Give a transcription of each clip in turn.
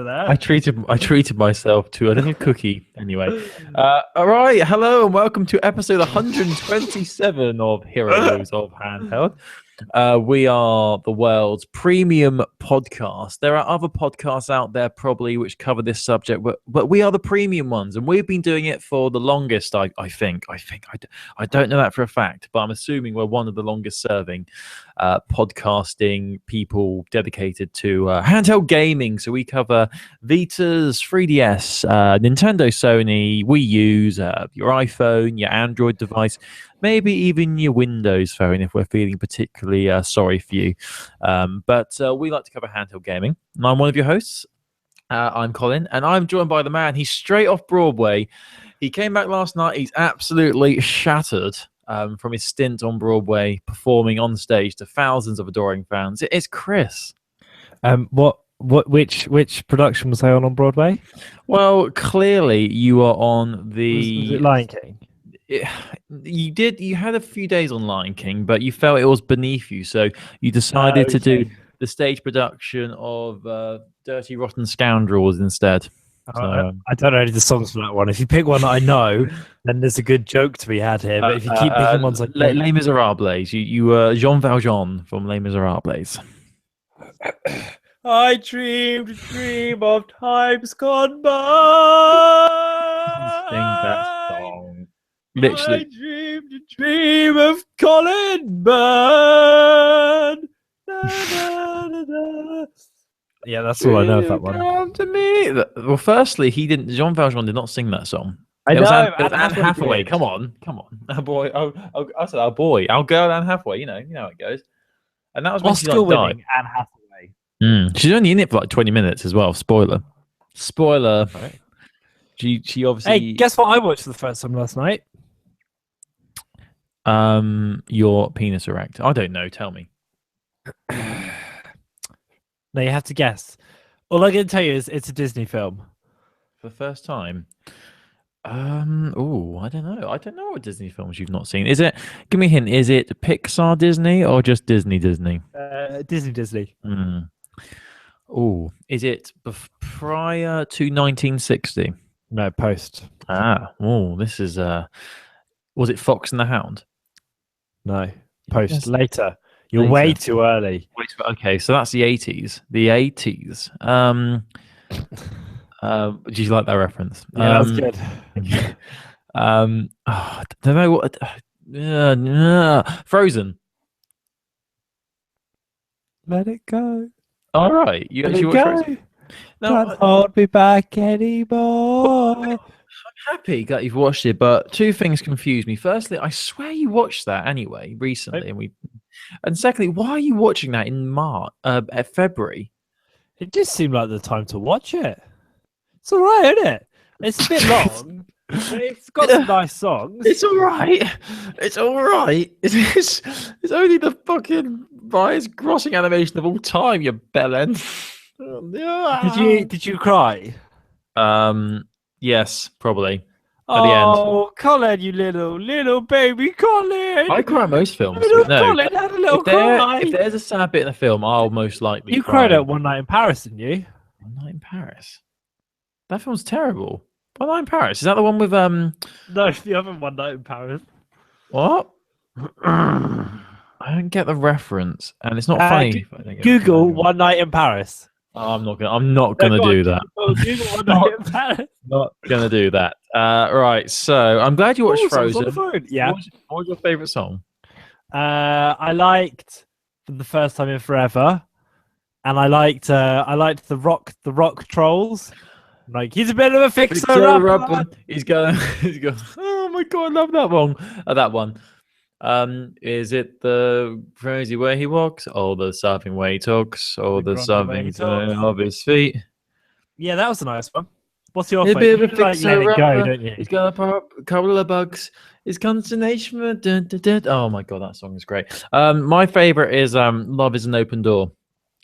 there. I treated myself to a little cookie. Anyway, all right. Hello and welcome to episode 127 of Heroes of Handheld. We are the world's premium podcast. There are other podcasts out there probably which cover this subject, but we are the premium ones, and we've been doing it for the longest. I think. I don't know that for a fact, but I'm assuming we're one of the longest serving podcasting people dedicated to handheld gaming. So we cover Vitas, 3DS, Nintendo, Sony, Wii U's, your iPhone, your Android device, maybe even your Windows phone if we're feeling particularly sorry for you. But we like to cover handheld gaming. And I'm one of your hosts. I'm Colin, and I'm joined by the man. He's straight off Broadway. He came back last night. He's absolutely shattered from his stint on Broadway, performing on stage to thousands of adoring fans. It's Chris. Which production was I on Broadway? Well, clearly you are on the... Was it Lion King? You had a few days on Lion King, but you felt it was beneath you, so you decided to do the stage production of Dirty Rotten Scoundrels instead. So, I don't know any of the songs for that one. If you pick one that I know, then there's a good joke to be had here. But if you keep picking ones like Les Miserables, you were Jean Valjean from Les Miserables. I dreamed a dream of times gone by. Sing that song. Literally. I dreamed a dream of Colin Byrne. Yeah, that's all I know of that one. Come to me. Well, firstly, Jean Valjean did not sing that song. It was Anne Hathaway. Come on. Our boy. I said our boy. Our girl Anne Hathaway. You know how it goes. And that was when she died. Anne Hathaway. She's only in it for like 20 minutes as well. Spoiler. Right. She obviously. Hey, guess what I watched for the first time last night? Your penis erect. I don't know. Tell me. No, you have to guess. All I can tell you is it's a Disney film. For the first time. I don't know. I don't know what Disney films you've not seen. Is it? Give me a hint. Is it Pixar Disney or just Disney? Disney. Oh, is it prior to 1960? No, post. This is was it Fox and the Hound? No, post. Yes. Later. You're way too early. Okay, so that's the 80s. The 80s. Do you like that reference? Yeah, that's good. I don't know what. Frozen. Let it go. All right, you actually watched Frozen. No, can't hold me back anymore. I'm happy that you've watched it, but two things confuse me. Firstly, I swear you watched that anyway recently, and secondly, why are you watching that in February? It just seemed like the time to watch it. It's all right, isn't it? It's a bit long. But it's got some nice songs. It's all right. It's all right. It's only the fucking highest grossing animation of all time, you bellend. Did you cry? Yes, probably. At the end. Oh, Colin, you little baby Colin. I cry at most films. Colin had a little cry. If there's a sad bit in a film, I'll most likely You cry. cried at One Night in Paris, didn't you? One Night in Paris? That film's terrible. One Night in Paris? Is that the one with No, the other One Night in Paris. What? I don't get the reference, and it's not funny. Google One Night in Paris. Oh, I'm not gonna do that. Google One Night in Paris. Not gonna do that. Right. So I'm glad you watched Frozen. Yeah. What was your favorite song? I liked For the First Time in Forever, and I liked the rock trolls. Like, he's a bit of a fixer upper. He's going. Oh my god, I love that one. That one. Is it the crazy way he walks, or the surfing way he talks, or the surfing of his feet? Yeah, that was a nice one. What's your He's a bit of a favorite? Like, fixer let it go, upper. don't you? He's got a couple of bugs. His consternation. Oh my god, that song is great. My favorite is "Love Is an Open Door."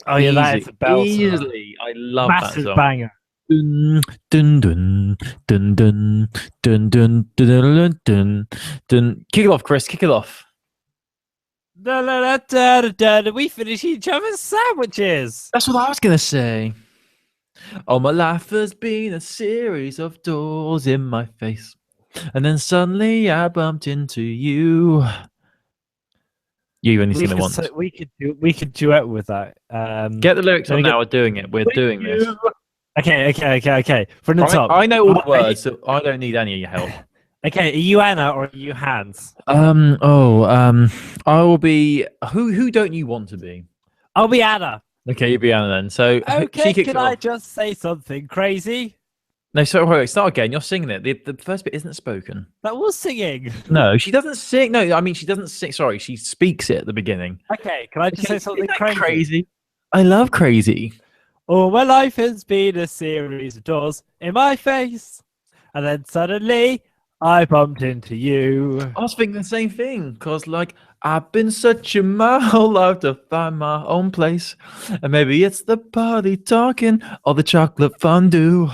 Oh yeah, that is a bell. Easily, I love Massive that song. banger. Dun dun dun dun dun dun dun dun dun dun. Kick it off, Chris. Kick it off. We finish each other's sandwiches. That's what I was gonna say. All my life has been a series of doors in my face. And then suddenly I bumped into you. You only sing the once. We could duet with that. Get the lyrics let on me get- now. We're doing it. We're with doing this. you. Okay. From the top. I know all the words, so I don't need any of your help. Okay, are you Anna or are you Hans? I will be. Who don't you want to be? I'll be Anna. Okay, you'll be Anna then. So Okay, she kicks can it I off. just say something crazy? No, sorry, wait, start again. You're singing it. The first bit isn't spoken. That was singing. No, she doesn't sing. No, I mean she doesn't sing. Sorry, she speaks it at the beginning. Okay, can I just say something Isn't that crazy? crazy? I love crazy. All my life has been a series of doors in my face, and then suddenly I bumped into you. I was thinking the same thing because, like, I've been searching my whole life to find my own place, and maybe it's the party talking or the chocolate fondue.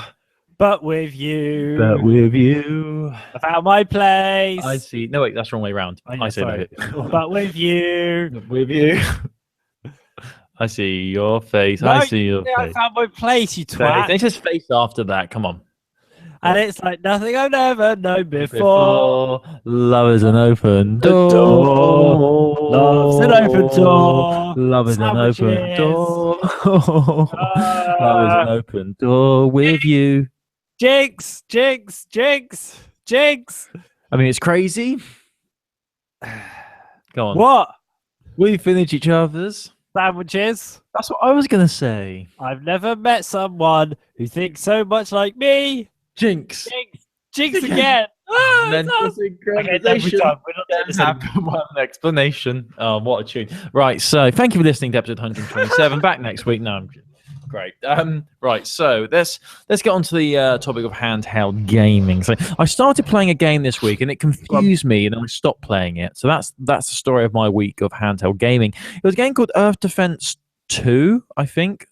But with you, with you, I found my place. I see. No, wait, that's the wrong way around. Oh, yeah, I say sorry. that. But with you, With you, I see your face. No, I see your I face. found my place, you twat. It's just face after that. Come on. And it's like nothing I've never known before. Love is an open door. door. Love's an open door. Love is an open Sandwiches. door. Love is an open door with you. Jinx. I mean, it's crazy. Go on. What? We finish each other's. Sandwiches. That's what I was going to say. I've never met someone who thinks so much like me. Jinx. Jinx again. Ah, Then it's just awesome. Okay, then we're done. We're not doing this anymore. one explanation. Oh, what a tune! Right, so thank you for listening to episode 127. Back next week. No, I'm great. Right, so let's get on to the topic of handheld gaming. So I started playing a game this week, and it confused me, and I stopped playing it. So that's the story of my week of handheld gaming. It was a game called Earth Defense 2, I think,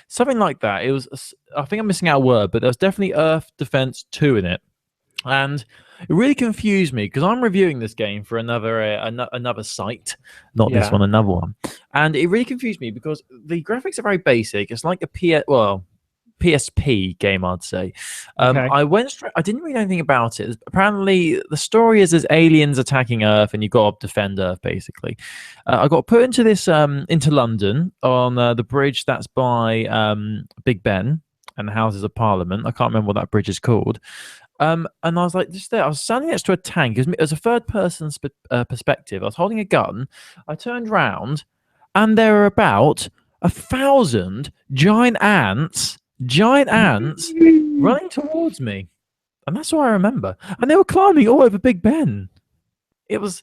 something like that. It was. I think I'm missing out a word, but there was definitely Earth Defense 2 in it. And it really confused me because I'm reviewing this game for another site, not this one, another one. And it really confused me because the graphics are very basic. It's like a PSP game, I'd say. Okay. I went straight. I didn't read anything about it. Apparently, the story is there's aliens attacking Earth, and you've got to defend Earth. Basically, I got put into this into London on the bridge that's by Big Ben and the Houses of Parliament. I can't remember what that bridge is called. And I was like, just there. I was standing next to a tank. It was a third-person perspective. I was holding a gun. I turned round, and there were about 1,000 giant ants running towards me. And that's what I remember. And they were climbing all over Big Ben. It was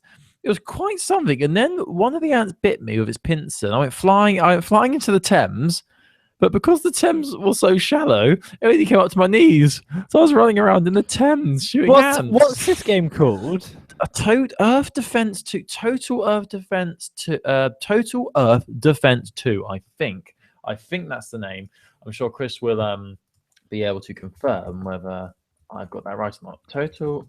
quite something. And then one of the ants bit me with its pincer. And I went flying into the Thames. But because the Thames was so shallow, it only came up to my knees. So I was running around in the Thames shooting ants. What's this game called? Earth Defense 2. Total Earth Defense 2. Total Earth Defense 2, I think. I think that's the name. I'm sure Chris will be able to confirm whether I've got that right or not. Total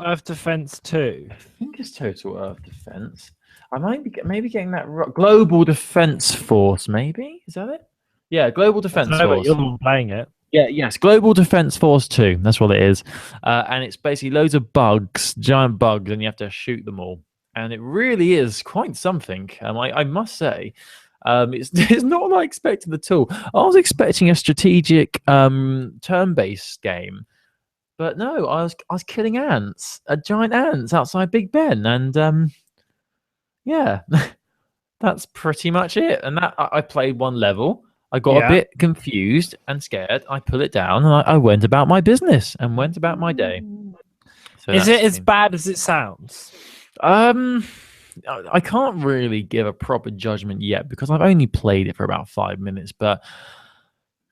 Earth Defense 2. I think it's Total Earth Defense. I might be maybe getting that right. Global Defense Force, maybe? Is that it? Yeah, Global Defense Force. But you're playing it. Yeah, yes, Global Defense Force 2. That's what it is. And it's basically loads of bugs, giant bugs, and you have to shoot them all. And it really is quite something. I must say. It's not what I expected at all. I was expecting a strategic turn-based game. But no, I was killing ants, giant ants outside Big Ben. And yeah, that's pretty much it. And that I played one level. I got a bit confused and scared. I put it down and I went about my business and went about my day. So is it as bad as it sounds? I can't really give a proper judgment yet because I've only played it for about 5 minutes. But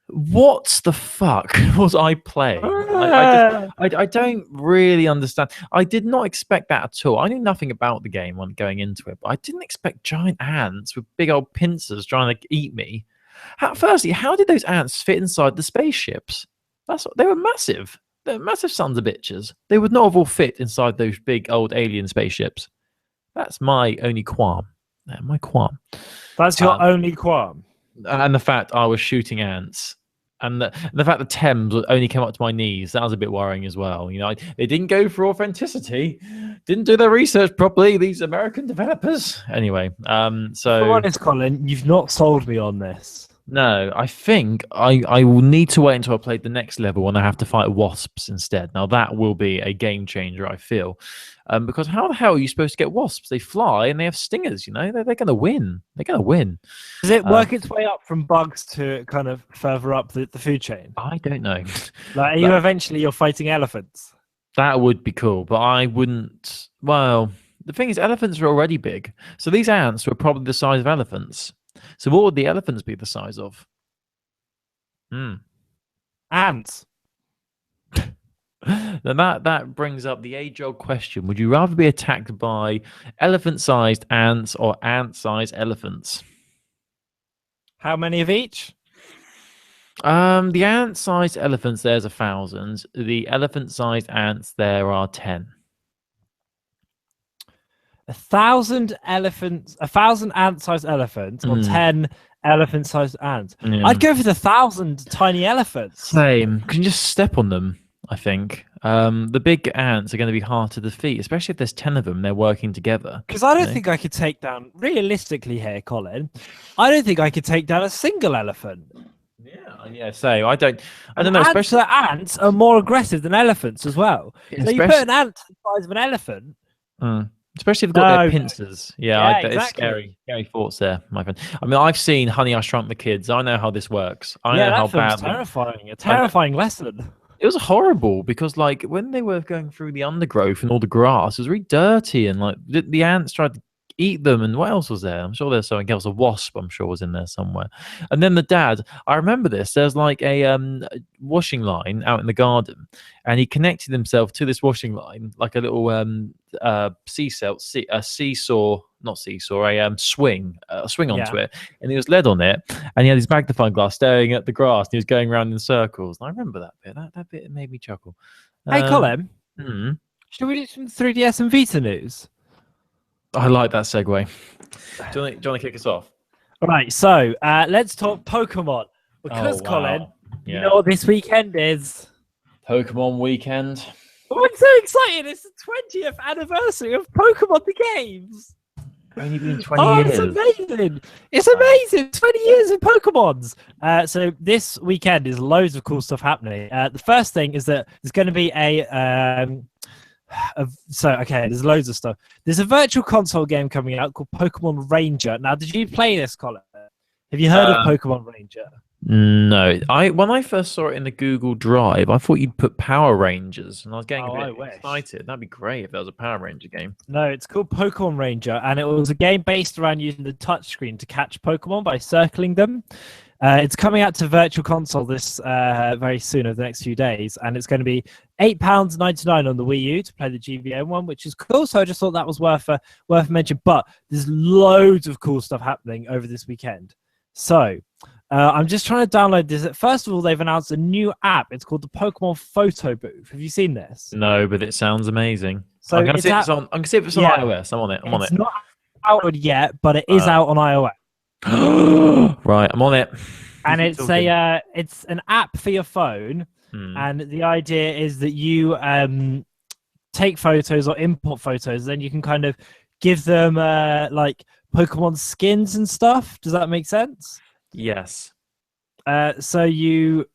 what the fuck was I playing? I don't really understand. I did not expect that at all. I knew nothing about the game when going into it, but I didn't expect giant ants with big old pincers trying to eat me. Firstly, how did those ants fit inside the spaceships? They were massive. They're massive sons of bitches. They would not have all fit inside those big old alien spaceships. That's my only qualm. My qualm. That's your only qualm. and the fact I was shooting ants. And the fact that Thames only came up to my knees, that was a bit worrying as well. You know, they didn't go for authenticity, didn't do their research properly, these American developers. Anyway, For so honest, Colin, you've not sold me on this. no, I think I will need to wait until I play the next level when I have to fight wasps instead. Now that will be a game changer, I feel. Because how the hell are you supposed to get wasps? They fly and they have stingers, you know? They're going to win. They're going to win. Does it work its way up from bugs to kind of further up the food chain? I don't know. Like, are you eventually you're fighting elephants? That would be cool, but I wouldn't. Well, the thing is, elephants are already big. So these ants were probably the size of elephants. So what would the elephants be the size of? Ants. Then that brings up the age-old question: would you rather be attacked by elephant-sized ants or ant-sized elephants? How many of each? The ant-sized elephants, there's 1,000. The elephant-sized ants, there are 10. 1,000 elephants, 1,000 ant-sized elephants, or 10 elephant-sized ants. Yeah. I'd go for the 1,000 tiny elephants. Same. Can you just step on them? I think the big ants are going to be hard to defeat, especially if there's 10 of them. They're working together. Because I don't think I could take down, realistically here, Colin, I don't think I could take down a single elephant. Yeah. Same. I don't know. Especially ants are more aggressive than elephants as well. So you put an ant the size of an elephant. Especially if they've got their pincers. Yeah, exactly. It's scary thoughts there, my friend. I mean, I've seen Honey, I Shrunk the Kids. I know how this works. I know how badly. Terrifying. A terrifying lesson. It was horrible because, like, when they were going through the undergrowth and all the grass, it was really dirty, and like the ants tried to eat them. And what else was there? I'm sure there's something else. A wasp, I'm sure, was in there somewhere. And then the dad, I remember this. There's like a washing line out in the garden, and he connected himself to this washing line like a little swing onto it, and he was led on it, and he had his magnifying glass staring at the grass, and he was going around in circles. And I remember that bit. That bit made me chuckle. Hey, Colin, should we do some 3DS and Vita news? I like that segue. Do you want to kick us off? All right, so let's talk Pokemon. Because, Colin, you know what this weekend is? Pokemon weekend. Oh, I'm so excited. It's the 20th anniversary of Pokemon the games. Only been 20 years. It's amazing. It's amazing. 20 years of Pokemons. So this weekend is loads of cool stuff happening. The first thing is that there's going to be there's loads of stuff. There's a virtual console game coming out called Pokemon Ranger. Now, did you play this, Colin? Have you heard of Pokemon Ranger? No. When I first saw it in the Google Drive, I thought you'd put Power Rangers, and I was getting a bit excited. That'd be great if there was a Power Ranger game. No, it's called Pokemon Ranger, and it was a game based around using the touchscreen to catch Pokemon by circling them. It's coming out to Virtual Console this very soon, over the next few days, and it's going to be £8.99 on the Wii U to play the GBA one, which is cool. So I just thought that was worth mention. But there's loads of cool stuff happening over this weekend. So I'm just trying to download this. First of all, they've announced a new app. It's called the Pokemon Photo Booth. Have you seen this? No, but it sounds amazing. So I'm gonna see if it's on iOS. I'm on it. It's not out yet, but it is out on iOS. Right, I'm on it. And it's an app for your phone, and the idea is that you take photos or import photos, then you can kind of give them like Pokemon skins and stuff. Does that make sense? Yes. So you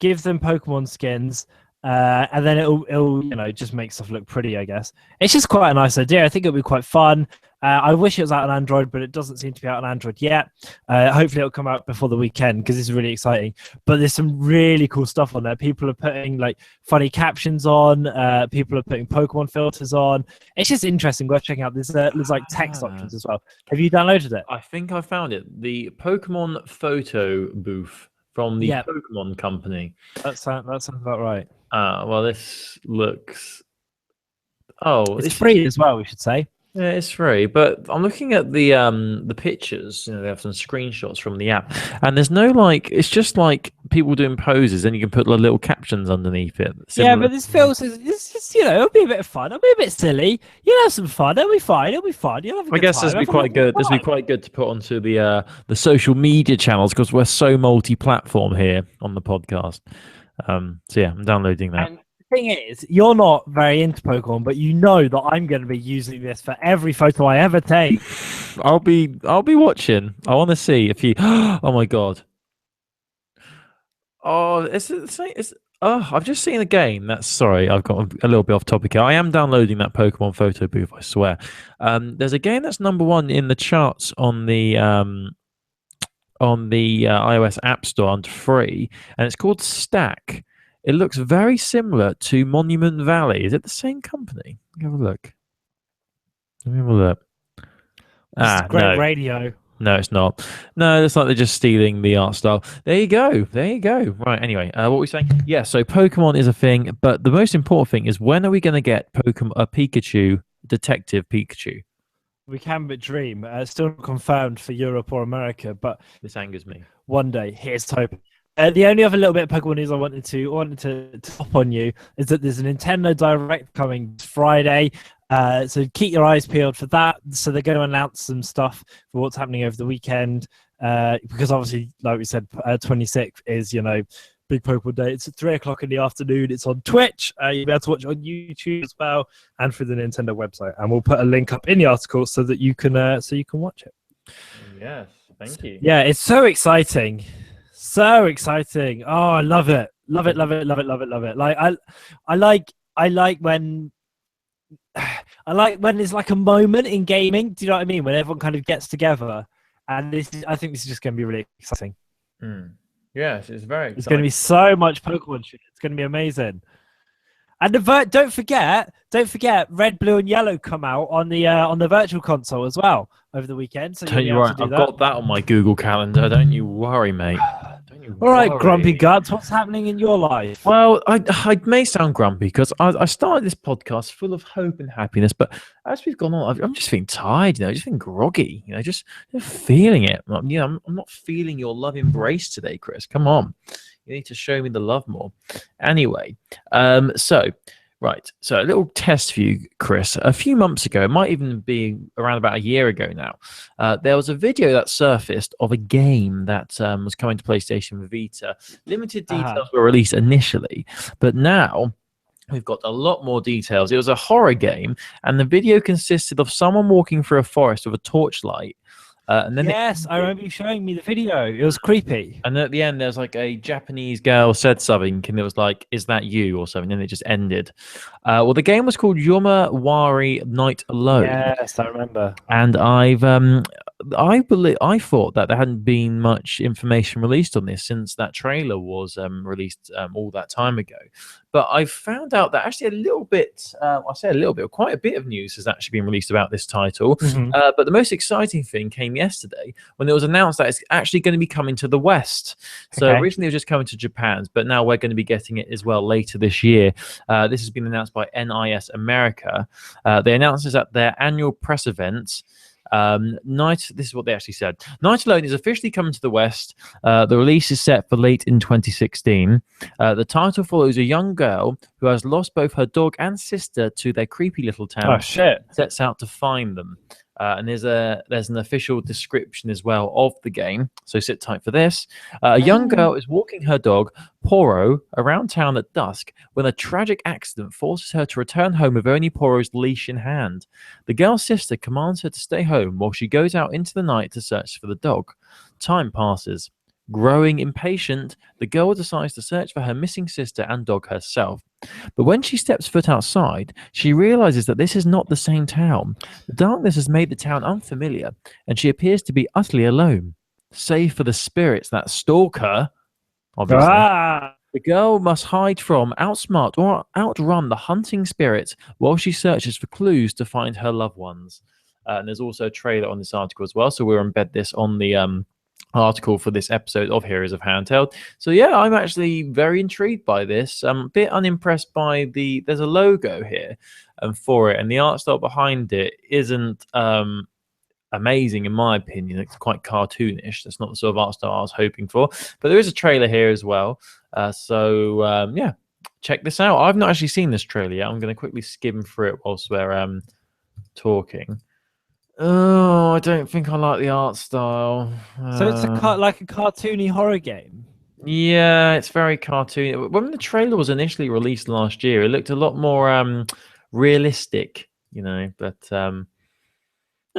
give them Pokemon skins, and then it'll just make stuff look pretty, I guess. It's just quite a nice idea. I think it'll be quite fun. I wish it was out on Android, but it doesn't seem to be out on Android yet. Hopefully it'll come out before the weekend because it's really exciting. But there's some really cool stuff on there. People are putting like funny captions on. People are putting Pokemon filters on. It's just interesting. Worth checking out. There's like text options as well. Have you downloaded it? I think I found it. The Pokemon Photo Booth from the Pokemon Company. That sounds about right. Well, this looks. It's free as well, we should say. Yeah, it's free, but I'm looking at the pictures. You know, they have some screenshots from the app, and there's no like. It's just like people doing poses, and you can put the little captions underneath it. Yeah, Similar. but this feels it's just, it'll be a bit of fun. It'll be a bit silly. You'll have some fun. It'll be fine. It'll be fun. You'll have a I good guess time. this would be Have a quite good. This would be time. quite good to put onto the social media channels because we're so multi-platform here on the podcast. So yeah, I'm downloading that. And the thing is, you're not very into Pokemon, but you know that I'm going to be using this for every photo I ever take. I'll be watching. I want to see if you. Oh my god. Oh, it's. Oh, I've just seen a game. That's sorry. I've got a little bit off topic here. I am downloading that Pokemon photo booth. I swear. There's a game that's #1 in the charts on the iOS App Store under free, and it's called Stack. It looks very similar to Monument Valley. Is it the same company? Let me have a look. Let me have a look. This is great No. radio. No, it's not. No, it's like they're just stealing the art style. There you go. There you go. Right. Anyway, what were we saying? Yeah. So Pokemon is a thing, but the most important thing is when are we going to get Pikachu, Detective Pikachu? We can but dream. Still not confirmed for Europe or America, but This angers me. one day, here's hope. The only other little bit of Pokemon news I wanted to top on you is that there's a Nintendo Direct coming Friday. So keep your eyes peeled for that. So they're going to announce some stuff for what's happening over the weekend. Because obviously, like we said, 26th is, big Pokemon Day. It's at 3:00 in the afternoon. It's on Twitch. You'll be able to watch it on YouTube as well and through the Nintendo website. And we'll put a link up in the article so that you can watch it. Yes. Thank you. Yeah, it's so exciting. So exciting. Oh, I love it. Love it, love it, love it, love it, love it. Like I like when there's like a moment in gaming, do you know what I mean? When everyone kind of gets together. And I think this is just gonna be really exciting. Yes, it's very exciting. There's gonna be so much Pokemon shit. It's gonna be amazing. And don't forget, Red, Blue, and Yellow come out on the virtual console as well over the weekend. So Don't you worry, I've got that on my Google Calendar. Don't you worry, mate. Don't you All right, worry. Grumpy Guts, what's happening in your life? Well, I may sound grumpy because I started this podcast full of hope and happiness, but as we've gone on, I'm just feeling tired, just feeling groggy, just feeling it. I'm not feeling your love embrace today, Chris. Come on. You need to show me the love more. Anyway, so a little test for you, Chris. A few months ago, it might even be around about a year ago now, there was a video that surfaced of a game that was coming to PlayStation Vita. Limited details were released initially, but now we've got a lot more details. It was a horror game, and the video consisted of someone walking through a forest with a torchlight. And then yes, I remember you showing me the video. It was creepy. And then at the end, there's like a Japanese girl said something, and it was like, "Is that you?" or something, and it just ended. Well, the game was called Yoma Wari Night Alone. Yes, I remember. And I thought that there hadn't been much information released on this since that trailer was released all that time ago. But I found out that actually a little bit, quite a bit of news has actually been released about this title. But the most exciting thing came yesterday when it was announced that it's actually going to be coming to the West. So originally it was just coming to Japan, but now we're going to be getting it as well later this year. This has been announced by NIS America. They announced this at their annual press event. This is what they actually said. Night Alone is officially coming to the West. The release is set for late in 2016. The title follows a young girl who has lost both her dog and sister to their creepy little town. Oh shit! Sets out to find them. And there's an official description as well of the game, so sit tight for this. A young girl is walking her dog, Poro, around town at dusk when a tragic accident forces her to return home with only Poro's leash in hand. The girl's sister commands her to stay home while she goes out into the night to search for the dog. Time passes. Growing impatient, the girl decides to search for her missing sister and dog herself. But when she steps foot outside, she realizes that this is not the same town. The darkness has made the town unfamiliar, and she appears to be utterly alone. Save for the spirits that stalk her, obviously. The girl must hide from, outsmart, or outrun the hunting spirits while she searches for clues to find her loved ones. And there's also a trailer on this article as well, so we'll embed this on the article for this episode of Heroes of Handheld. So yeah, I'm actually very intrigued by this. I'm a bit unimpressed by there's a logo here for it, and the art style behind it isn't amazing in my opinion. It's quite cartoonish. That's not the sort of art style I was hoping for, but there is a trailer here as well. So yeah, check this out. I've not actually seen this trailer yet. I'm going to quickly skim through it whilst we're talking. Oh, I don't think I like the art style. So it's like a cartoony horror game. Yeah, it's very cartoony. When the trailer was initially released last year, it looked a lot more realistic, but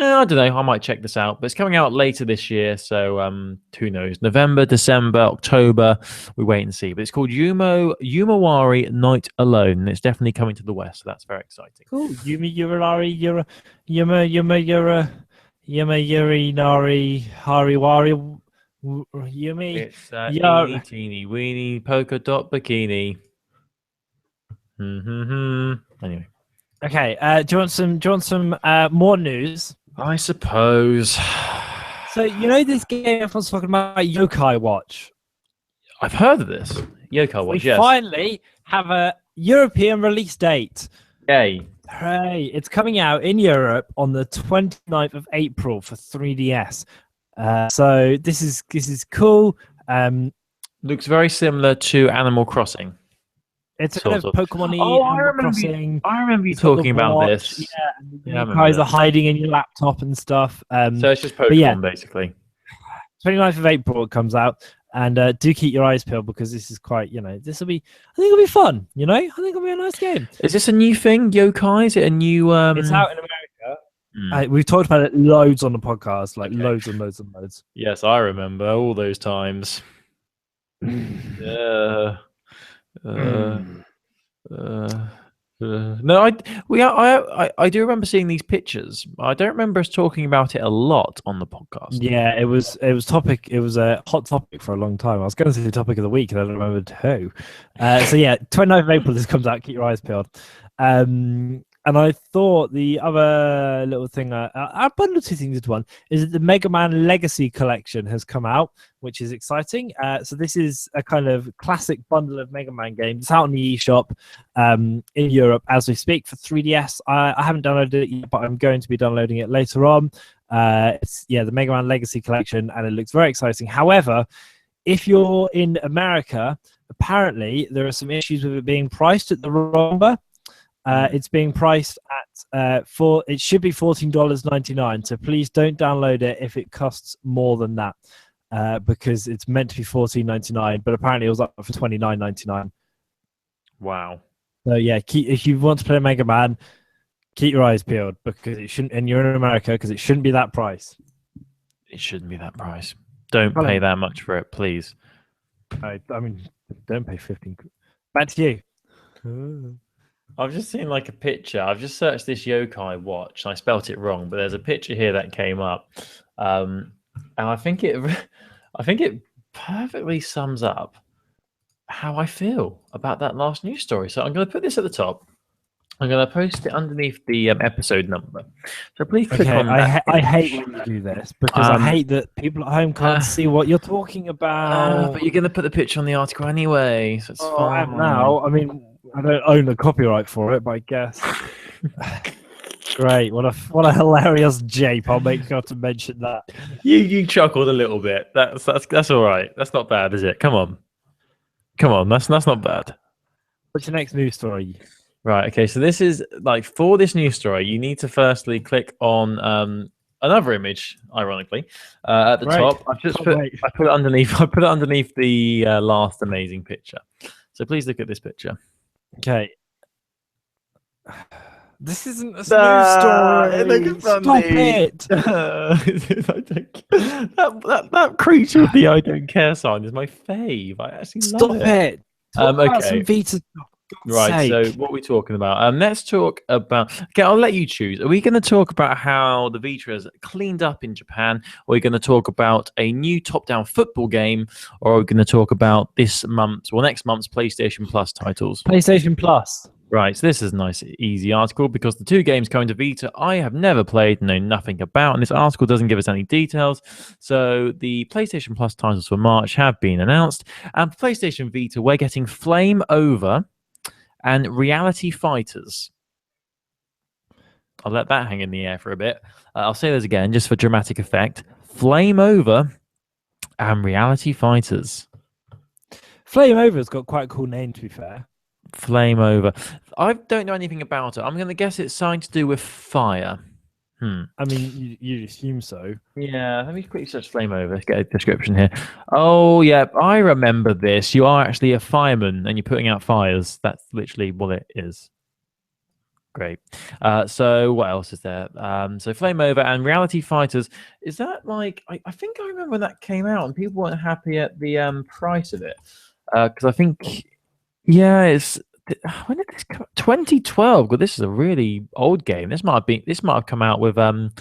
I don't know. I might check this out, but it's coming out later this year, so who knows? November, December, October, we wait and see. But it's called Yumawari Night Alone, and it's definitely coming to the West, so that's very exciting. Cool. Yuri Nari Hariwari Yumi. It's eeny, teeny, weeny, polka dot bikini. Anyway. Okay. Do you want some more news? I suppose. So this game everyone's talking about, Yokai Watch. I've heard of this. Yokai Watch, yes. We finally have a European release date. Yay. Hooray. It's coming out in Europe on the 29th of April for 3DS. So this is cool. Looks very similar to Animal Crossing. It's a kind of Pokemon-y. Oh, I remember you talking about this. Yeah, you guys are hiding in your laptop and stuff. So it's just Pokemon, basically. 29th of April it comes out. And do keep your eyes peeled because this is quite, I think it'll be fun, I think it'll be a nice game. Is this a new thing, Yokai? Is it a new... It's out in America. We've talked about it loads on the podcast, loads and loads and loads. Yes, I remember all those times. No, I do remember seeing these pictures. I don't remember us talking about it a lot on the podcast. Yeah, it was a hot topic for a long time. I was going to say the topic of the week and I don't remember who. So yeah, 29th of April this comes out. Keep your eyes peeled. And I thought the other little thing, I bundled two things into one, is that the Mega Man Legacy Collection has come out, which is exciting. So this is a kind of classic bundle of Mega Man games. It's out on the eShop in Europe as we speak for 3DS. I haven't downloaded it yet, but I'm going to be downloading it later on. It's the Mega Man Legacy Collection, and it looks very exciting. However, if you're in America, apparently there are some issues with it being priced at the wrong number. It's being priced at it should be $14.99. So please don't download it if it costs more than that, because it's meant to be $14.99, but apparently it was up for $29.99. Wow. So yeah, if you want to play Mega Man, keep your eyes peeled because it shouldn't. And you're in America because it shouldn't be that price. It shouldn't be that price. Don't pay that much for it, please. I mean, don't pay 15. Back to you. I've just seen a picture. I've just searched this Yokai Watch, and I spelt it wrong, but there's a picture here that came up, and I think it perfectly sums up how I feel about that last news story. So I'm going to put this at the top. I'm going to post it underneath the episode number. So please click on that. I hate when you do this because I hate that people at home can't see what you're talking about. But you're going to put the picture on the article anyway, so it's fine. I am now. I mean, I don't own the copyright for it, but I guess. Great! What a hilarious jape! I'll make sure to mention that. You chuckled a little bit. That's all right. That's not bad, is it? Come on. That's not bad. What's your next news story? Right. Okay. So this is for this news story, you need to firstly click on another image. Ironically, at the top, I put it underneath. I put it underneath the last amazing picture. So please look at this picture. Okay. This isn't a news story. Stop it! that creature with the I don't care sign is my fave. I actually love it. Stop it. Okay. Some Vita. Right, so what are we talking about? Let's talk about... Okay, I'll let you choose. Are we going to talk about how the Vita has cleaned up in Japan? Or are we going to talk about a new top-down football game? Or are we going to talk about this month's, or next month's PlayStation Plus titles? PlayStation Plus. Right, so this is a nice, easy article because the two games coming to Vita I have never played, know nothing about, and this article doesn't give us any details. So the PlayStation Plus titles for March have been announced, and for PlayStation Vita, we're getting Flame Over and Reality Fighters. I'll let that hang in the air for a bit. I'll say those again just for dramatic effect. Flame Over and Reality Fighters. Flame Over's got quite a cool name, to be fair. Flame Over. I don't know anything about it. I'm going to guess it's something to do with fire. I mean, you'd assume so. Yeah, let me quickly search Flame Over. Let's get a description here. Oh, yeah, I remember this. You are actually a fireman and you're putting out fires. That's literally what it is. Great. So what else is there? So Flame Over and Reality Fighters. Is that like... I think I remember when that came out and people weren't happy at the price of it. Because I think... Yeah, it's... When did this come out? 2012. Well, this is a really old game. This might have come out with when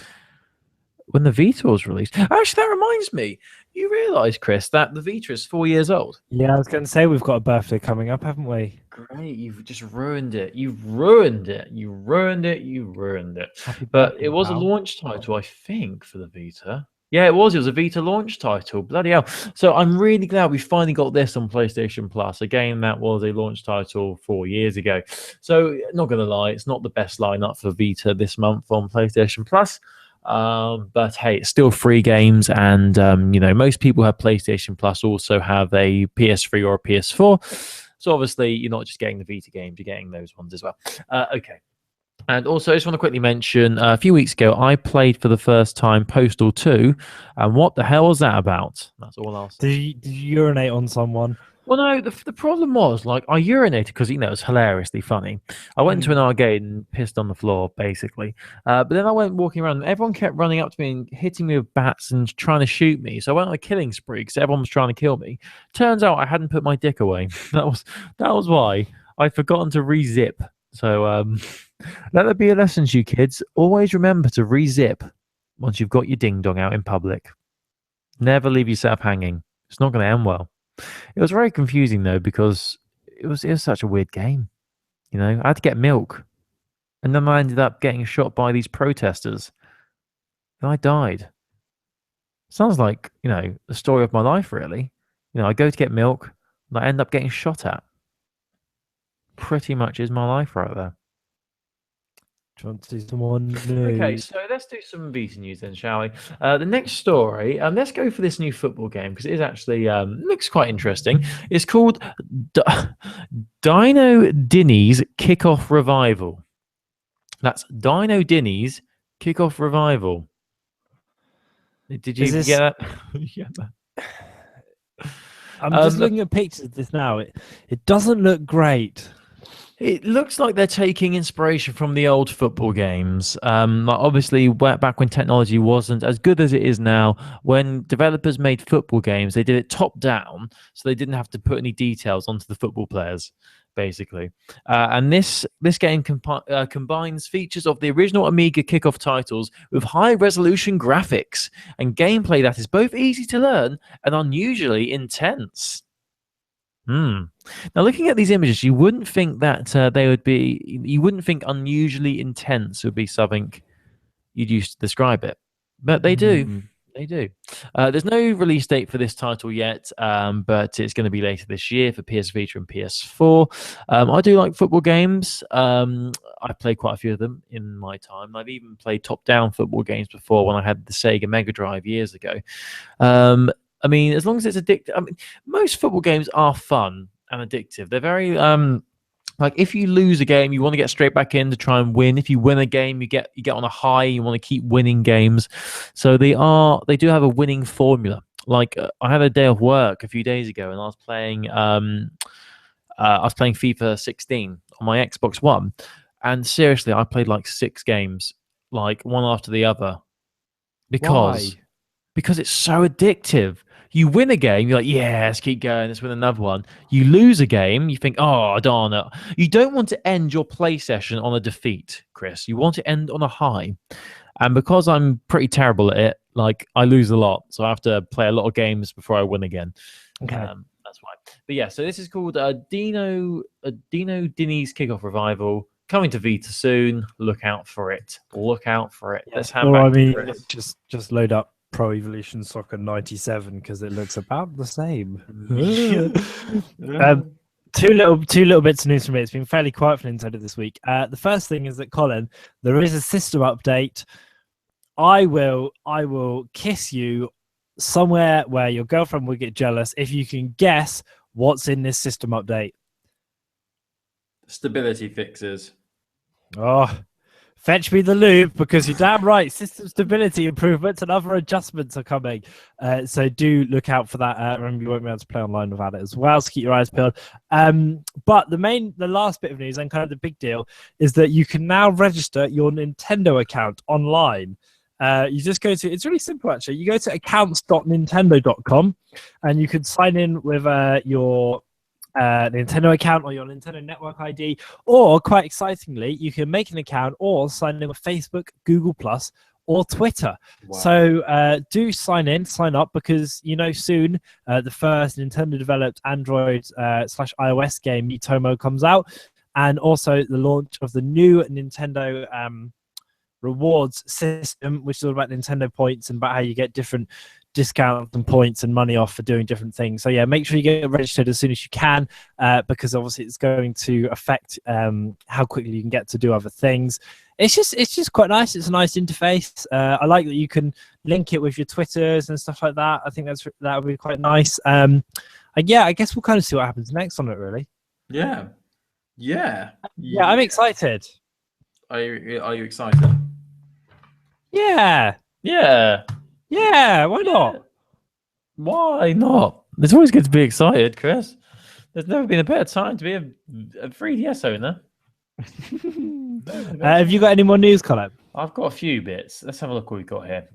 the Vita was released. Actually, that reminds me. You realise, Chris, that the Vita is 4 years old. Yeah, I was going to say we've got a birthday coming up, haven't we? Great, you've just ruined it. You've ruined it. You ruined it. You ruined it. But it was a launch title, I think, for the Vita. Yeah, it was. It was a Vita launch title. Bloody hell. So I'm really glad we finally got this on PlayStation Plus, a game that was a launch title 4 years ago. So, not going to lie, it's not the best lineup for Vita this month on PlayStation Plus. But hey, it's still free games. And, most people who have PlayStation Plus also have a PS3 or a PS4. So, obviously, you're not just getting the Vita games, you're getting those ones as well. Okay. And also, I just want to quickly mention, a few weeks ago, I played for the first time Postal 2. And what the hell was that about? That's all I'll say. Did you urinate on someone? Well, no, the problem was, I urinated because, it was hilariously funny. I went to an arcade and pissed on the floor, basically. But then I went walking around and everyone kept running up to me and hitting me with bats and trying to shoot me. So I went on a killing spree because everyone was trying to kill me. Turns out I hadn't put my dick away. That was why. I'd forgotten to re-zip. So, let there be a lesson to you kids. Always remember to re-zip once you've got your ding-dong out in public. Never leave yourself hanging. It's not going to end well. It was very confusing, though, because it was such a weird game. I had to get milk. And then I ended up getting shot by these protesters. And I died. Sounds like, the story of my life, really. I go to get milk, and I end up getting shot at. Pretty much is my life right there. Do you want to do some more news? Okay, so let's do some Vita news then, shall we? The next story, let's go for this new football game because it is actually looks quite interesting. It's called Dino Dinny's Kickoff Revival. That's Dino Dinny's Kickoff Revival. Did you get that? Yeah. I'm just looking at pictures of this now. It doesn't look great. It looks like they're taking inspiration from the old football games. Obviously, back when technology wasn't as good as it is now, when developers made football games, they did it top down, so they didn't have to put any details onto the football players, basically. And this game combines features of the original Amiga kickoff titles with high-resolution graphics and gameplay that is both easy to learn and unusually intense. Now, looking at these images, you wouldn't think that you wouldn't think unusually intense would be something you'd use to describe it. But they do. They do. There's no release date for this title yet, but it's going to be later this year for PS Vita and PS4. I do like football games. I've played quite a few of them in my time. I've even played top-down football games before when I had the Sega Mega Drive years ago. I mean, as long as it's addictive. I mean, most football games are fun and addictive. They're very if you lose a game, you want to get straight back in to try and win. If you win a game, you get on a high. You want to keep winning games. So they do have a winning formula. I had a day of work a few days ago, and I was playing FIFA 16 on my Xbox One, and seriously, I played 6 games, one after the other, because it's so addictive. You win a game, you're like, yeah, let's keep going, let's win another one. You lose a game, you think, oh, darn it. You don't want to end your play session on a defeat, Chris. You want to end on a high. And because I'm pretty terrible at it, I lose a lot. So I have to play a lot of games before I win again. Okay. That's why. But yeah, so this is called Dino Dinny's Kickoff Revival. Coming to Vita soon. Look out for it. Look out for it. Yeah. Let's hand Or back I to mean, Chris. just load up Pro Evolution Soccer 97 because it looks about the same. Two little bits of news from me. It's been fairly quiet for Nintendo this week. The first thing is that, Colin, there is a system update. I will kiss you somewhere where your girlfriend will get jealous if you can guess what's in this system update. Stability fixes. Oh, fetch me the lube, because you're damn right. System stability improvements and other adjustments are coming. So do look out for that. Remember, you won't be able to play online without it as well, so keep your eyes peeled. But the last bit of news, and kind of the big deal, is that you can now register your Nintendo account online. You just go to, it's really simple actually. You go to accounts.nintendo.com and you can sign in with your Nintendo account or your Nintendo Network ID, or quite excitingly, you can make an account or sign in with Facebook, Google Plus, or Twitter. Wow. So do sign up, because soon the first Nintendo developed Android / iOS game Miitomo comes out, and also the launch of the new Nintendo rewards system, which is all about Nintendo points and about how you get different discounts and points and money off for doing different things. So yeah, make sure you get registered as soon as you can, because obviously it's going to affect how quickly you can get to do other things. It's just quite nice. It's a nice interface. I like that you can link it with your Twitters and stuff like that. I think that would be quite nice. And yeah, I guess we'll kind of see what happens next on it, really. Yeah. I'm excited. Are you excited? Yeah. Why not? Why not? It's always good to be excited, Chris. There's never been a better time to be a 3DS owner. Have you got any more news, Colin? I've got a few bits. Let's have a look what we've got here.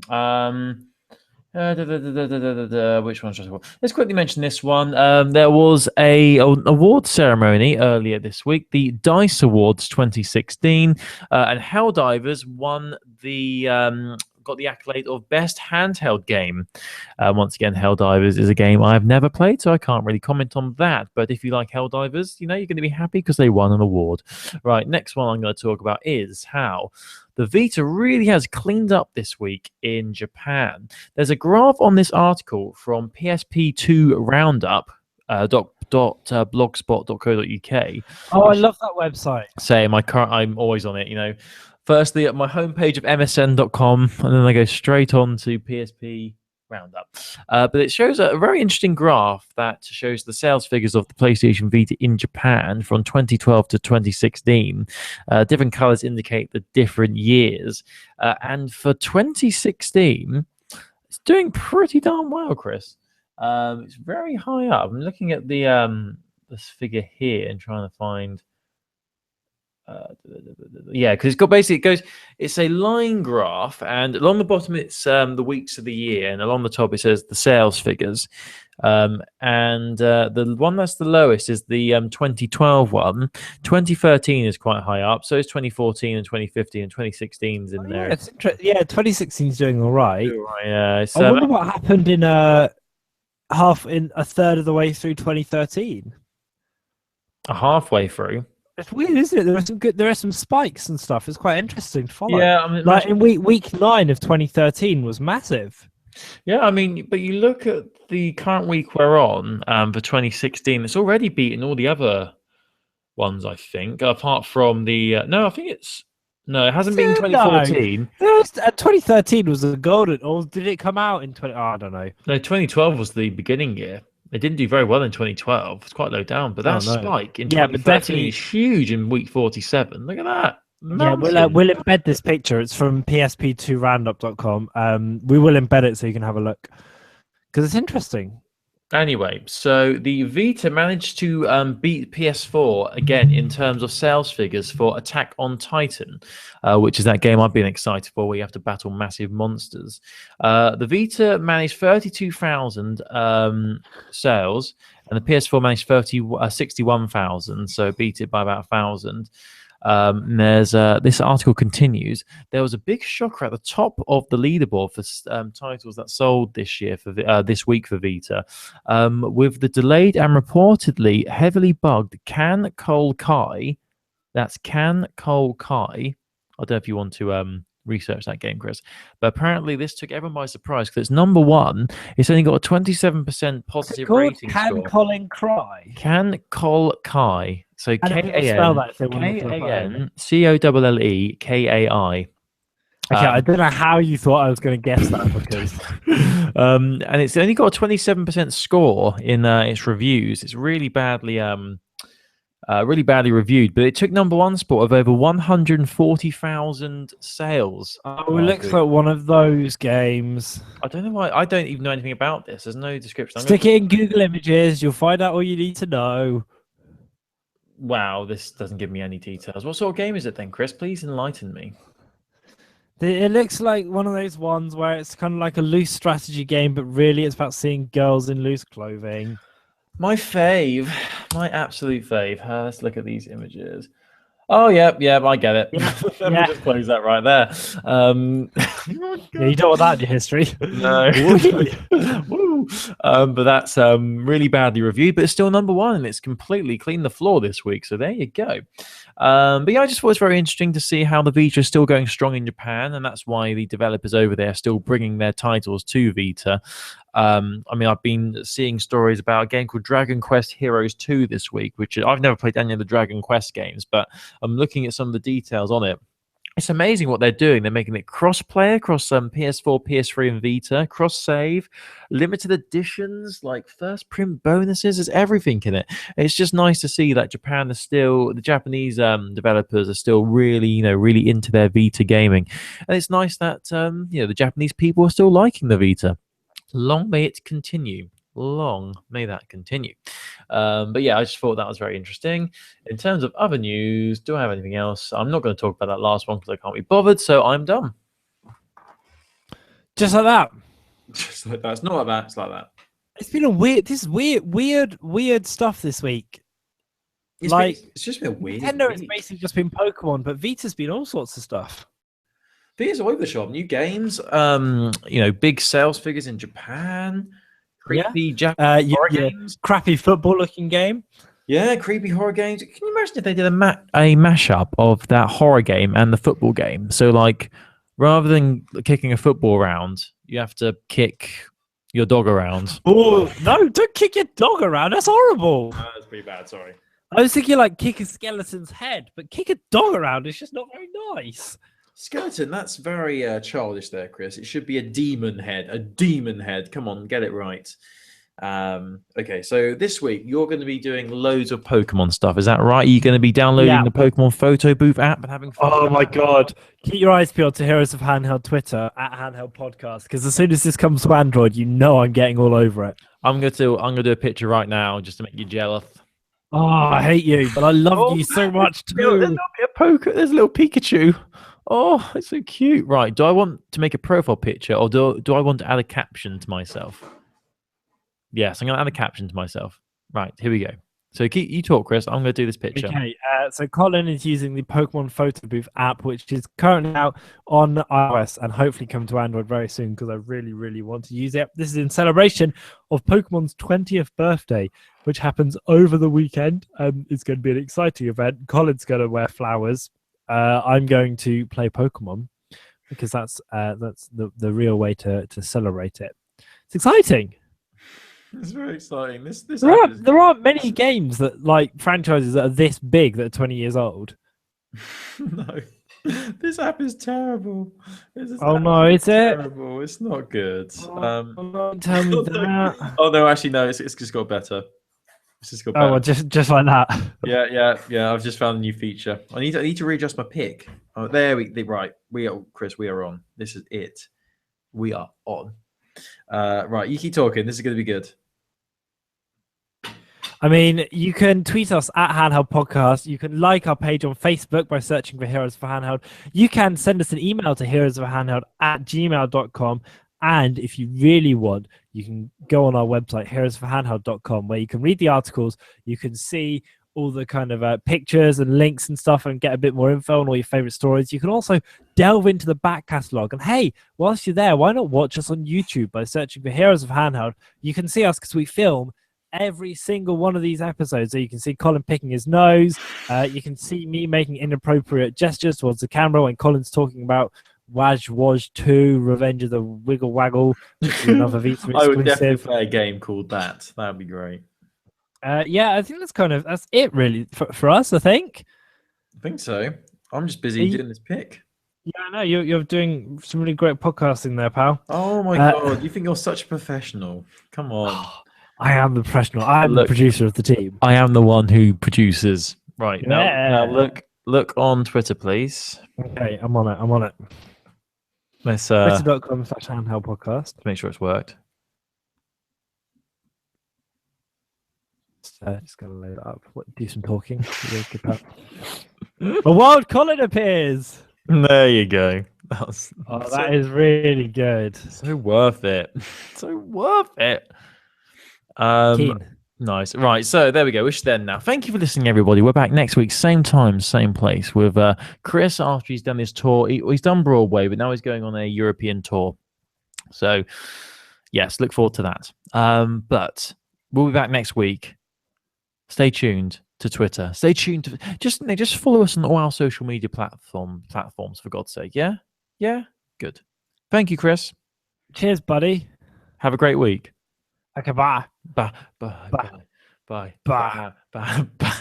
Which one's just? Let's quickly mention this one. There was an award ceremony earlier this week, the DICE Awards 2016, and Helldivers won got the accolade of best handheld game. Once again, Helldivers is a game I've never played, so I can't really comment on that. But if you like Helldivers, you're going to be happy because they won an award. Right, next one I'm going to talk about is how the Vita really has cleaned up this week in Japan. There's a graph on this article from PSP2 Roundup. .blogspot.co.uk. Oh, I love that website. I'm always on it, Firstly, at my homepage of msn.com, and then I go straight on to PSP Roundup. But it shows a very interesting graph that shows the sales figures of the PlayStation Vita in Japan from 2012 to 2016. Different colors indicate the different years. And for 2016, it's doing pretty darn well, Chris. It's very high up. I'm looking at this figure here and trying to find... because it's a line graph, and along the bottom it's the weeks of the year, and along the top it says the sales figures, and the one that's the lowest is the 2012 one. 2013 is quite high up, so is 2014 and 2015, and 2016 is in there. It's 2016 is doing all right. I wonder what happened in a third of the way through 2013. Halfway through. It's weird, isn't it? There are some spikes and stuff. It's quite interesting to follow. Yeah, I mean, like in week 9 of 2013 was massive. Yeah, I mean, but you look at the current week we're on for 2016. It's already beaten all the other ones, I think, apart from the. It hasn't been 2014. No, 2013 was the golden. Or did it come out in 20? Oh, I don't know. No, 2012 was the beginning year. It didn't do very well in 2012. It's quite low down, but that spike in 2013 is huge in week 47. Look at that. Yeah, we'll embed this picture. It's from psp2roundup.com. We will embed it so you can have a look, because it's interesting. Anyway, so the Vita managed to beat PS4 again in terms of sales figures for Attack on Titan, which is that game I've been excited for, where you have to battle massive monsters. The Vita managed 32,000 sales, and the PS4 managed 61,000, so beat it by about 1,000. There's this article continues. There was a big shocker at the top of the leaderboard for titles that sold this year for this week for Vita, with the delayed and reportedly heavily bugged Can Cole Kai. That's Can Cole Kai. I don't know if you want to research that game, Chris, but apparently this took everyone by surprise because it's number one. It's only got a 27% positive rating Can score. Colin cry? Can Cole Kai. So KANCOLLEKAI. Okay, I don't know how you thought I was going to guess that because and it's only got a 27% score in its reviews. It's really badly reviewed, but it took number one spot of over 140,000 sales. it looks like one of those games. I don't know why. I don't even know anything about this. There's no description. Stick it in Google Images. You'll find out all you need to know. Wow, this doesn't give me any details. What sort of game is it then, Chris? Please enlighten me. It looks like one of those ones where it's kind of like a loose strategy game, but really it's about seeing girls in loose clothing. My fave, my absolute fave. Let's look at these images. Oh, yeah, I get it. Let me just close that right there. Yeah, you don't want that in your history. No. Woo. But that's really badly reviewed, but it's still number one, and it's completely cleaned the floor this week. So there you go. But yeah, I just thought it was very interesting to see how the Vita is still going strong in Japan, and that's why the developers over there are still bringing their titles to Vita. I mean, I've been seeing stories about a game called Dragon Quest Heroes 2 this week, which I've never played any of the Dragon Quest games, but I'm looking at some of the details on it. It's amazing what they're doing. They're making it cross-player across PS4, PS3, and Vita, cross-save, limited editions, like first print bonuses. There's everything in it. It's just nice to see that Japan is still, the Japanese developers are still really, really into their Vita gaming, and it's nice that the Japanese people are still liking the Vita. Long may it continue. Long may that continue. But yeah, I just thought that was very interesting. In terms of other news, do I have anything else? I'm not going to talk about that last one because I can't be bothered, so I'm done. Just like that. Just like that. It's not like that. It's like that. It's been weird stuff this week. It's just been weird. Nintendo has basically just been Pokemon, but Vita's been all sorts of stuff. Vita's all over the shop. New games. Big sales figures in Japan. Creepy Japanese horror games. Crappy football-looking game. Yeah, creepy horror games. Can you imagine if they did a mashup of that horror game and the football game? So, like, rather than kicking a football around, you have to kick your dog around. Oh, no, don't kick your dog around. That's horrible. That's pretty bad, sorry. I was thinking, like, kick a skeleton's head, but kick a dog around is just not very nice. Skeleton, that's very childish there, Chris. It should be a demon head. A demon head. Come on, get it right. Okay, so this week you're going to be doing loads of Pokemon stuff. Is that right? Are you going to be downloading the Pokemon Photo Booth app and having fun? Oh my god. Keep your eyes peeled to Heroes of Handheld Twitter at Handheld Podcast, because as soon as this comes to Android, I'm getting all over it. I'm going to do a picture right now just to make you jealous. Oh, I hate you, but I love you so much too. There's a little Pikachu. Oh, it's so cute. Right, do I want to make a profile picture or do I want to add a caption to myself? Yes, I'm going to add a caption to myself. Right, here we go. So you talk, Chris. I'm going to do this picture. Okay, so Colin is using the Pokemon Photo Booth app, which is currently out on iOS and hopefully come to Android very soon because I really, really want to use it. This is in celebration of Pokemon's 20th birthday, which happens over the weekend. It's going to be an exciting event. Colin's going to wear flowers. I'm going to play Pokemon because that's the real way to celebrate it. It's exciting. It's very exciting. There aren't many games that franchises that are this big that are 20 years old. No, this app is terrible. Oh no, is it? Terrible. It's not good. Don't tell me that. Oh no, actually no. It's just got better. Oh, well, just like that. Yeah. I've just found a new feature. I need to readjust my pick. Oh, right. We are on. This is it. We are on. Right, you keep talking. This is going to be good. I mean, you can tweet us at Handheld Podcast. You can like our page on Facebook by searching for Heroes for Handheld. You can send us an email to heroesforhandheld@gmail.com. And if you really want, you can go on our website, heroesforhandheld.com, where you can read the articles. You can see all the kind of pictures and links and stuff and get a bit more info on all your favorite stories. You can also delve into the back catalog. And hey, whilst you're there, why not watch us on YouTube by searching for Heroes of Handheld? You can see us because we film every single one of these episodes. So you can see Colin picking his nose. You can see me making inappropriate gestures towards the camera when Colin's talking about Waj 2, Revenge of the Wiggle Waggle, which is another Vita exclusive. I would definitely play a game called that. That would be great. Yeah, I think that's it really for us, I think. I think so. I'm just busy doing this pick. Yeah, I know. You're doing some really great podcasting there, pal. Oh my god, you think you're such a professional. Come on. I am the professional. I am the producer of the team. I am the one who produces. Right, Yeah. now look on Twitter, please. Okay, I'm on it. Let's Twitter.com/handheld podcast. make sure it's worked. Just gonna load it up. Do some talking. A wild Colin appears. There you go. That is really good. So worth it. So worth it. Keen. Nice. Right. So there we go. Wish then now. Thank you for listening, everybody. We're back next week, same time, same place, with Chris after he's done this tour. He's done Broadway, but now he's going on a European tour. So yes, look forward to that. But we'll be back next week. Stay tuned to Twitter. Stay tuned to just follow us on all our social media platforms, for God's sake. Yeah? Yeah? Good. Thank you, Chris. Cheers, buddy. Have a great week. Okay, bye. Bye. Bye. Bye. Bye. Bye. Bye. Bye. Bye.